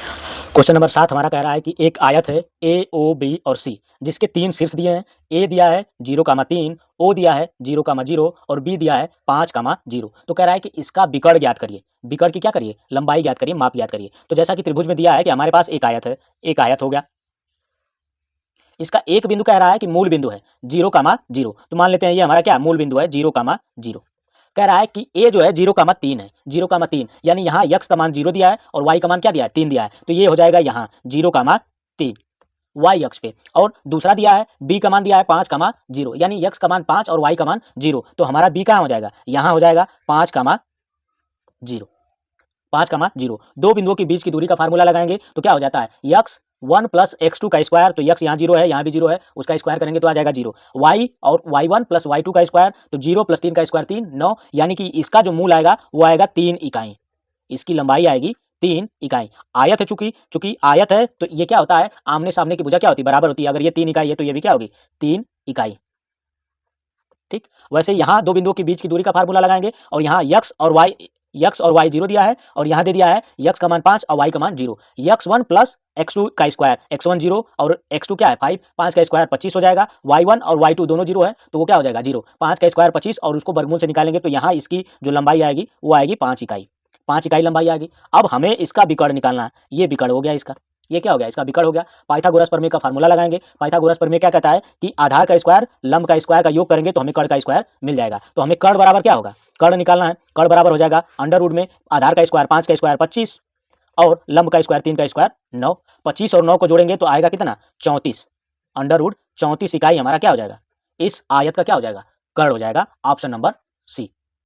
Question number 7 हमारा कह रहा है कि एक आयत है ए, ओ, बी और सी, जिसके 3 शीर्ष दिए हैं। ए दिया है 0,3, ओ दिया है 0,0 और बी दिया है 5,0। तो कह रहा है कि इसका विकर्ण ज्ञात करिए। विकर्ण की क्या करिए? लंबाई ज्ञात करिए, माप ज्ञात करिए। तो जैसा कि त्रिभुज में दिया है कि हमारे पास एक आयत है, एक आयत हो गया। इसका एक बिंदु कह रहा है कि मूल बिंदु है 0,0। तो मान लेते हैं ये हमारा क्या मूल बिंदु है 0,0। कह रहा है कि ए जो है 0,3 है, 0,3 यानी यहाँ x का मान 0 दिया है और y का मान क्या दिया है? 3 दिया है। तो ये हो जाएगा यहाँ 0,3 y अक्ष पे। और दूसरा दिया है b का मान दिया है 5,0 यानी x का मान 5 और y का मान 0। तो हमारा b कहाँ हो जाएगा? यहाँ हो जाएगा 5,0। 5,0 दो बिंदुओं के बीच की दूरी का फार्मूला लगाएंगे तो क्या हो जाता है? x 1 प्लस x2 का स्क्वायर, तो x यहाँ 0 है, यहाँ भी 0 है, उसका स्क्वायर करेंगे तो आ जाएगा 0। y और y1 प्लस y2 का स्क्वायर, तो 0 प्लस 3 का स्क्वायर 3, 9, यानी कि इसका जो मूल आएगा वो आएगा 3 इकाई। इसकी लंबाई आएगी 3 इकाई। आयत है, चूंकि आयत है तो ये क्या होता है? आमने सामने की भुजा क्या होती है? बराबर होती है। अगर ये 3 इकाई है तो ये भी क्या होगी? 3 इकाई। ठीक, वैसे यहाँ दो बिंदुओं के बीच की दूरी का फार्मूला लगाएंगे और यहाँ x और y 0 दिया है और यहाँ दे दिया है x का मान 5 और y का मान 0। x1 प्लस x2 का स्क्वायर, x1 0 और x2 क्या है 5, 5 का स्क्वायर 25 हो जाएगा। y1 और y2 दोनों 0 है तो वो क्या हो जाएगा 0। 5 का स्क्वायर 25 और उसको वर्गमूल से निकालेंगे तो यहाँ इसकी जो लंबाई आएगी वो आएगी 5 इकाई। 5 इकाई लंबाई आएगी। अब हमें इसका विकर्ण निकालना है। ये विकर्ण हो गया इसका, ये क्या हो गया? इसका विकर्ण हो गया। पाइथागोरस प्रमेय का फार्मूला लगाएंगे। पाइथागोरस प्रमेय क्या कहता है कि आधार का स्क्वायर लंब का स्क्वायर का योग करेंगे तो हमें कर्ण का स्क्वायर मिल जाएगा। तो हमें कर्ण बराबर क्या होगा? कर्ण निकालना है। कर्ण बराबर हो जाएगा अंडर रूट में आधार का स्क्वायर 5 का स्क्वायर 25 और लंब का स्क्वायर 3 का स्क्वायर 9। 25 और 9 को जोड़ेंगे तो आएगा कितना? 34। अंडर रूट 34 इकाई हमारा क्या हो जाएगा? इस आयत का क्या हो जाएगा? कर्ण हो जाएगा। ऑप्शन नंबर सी।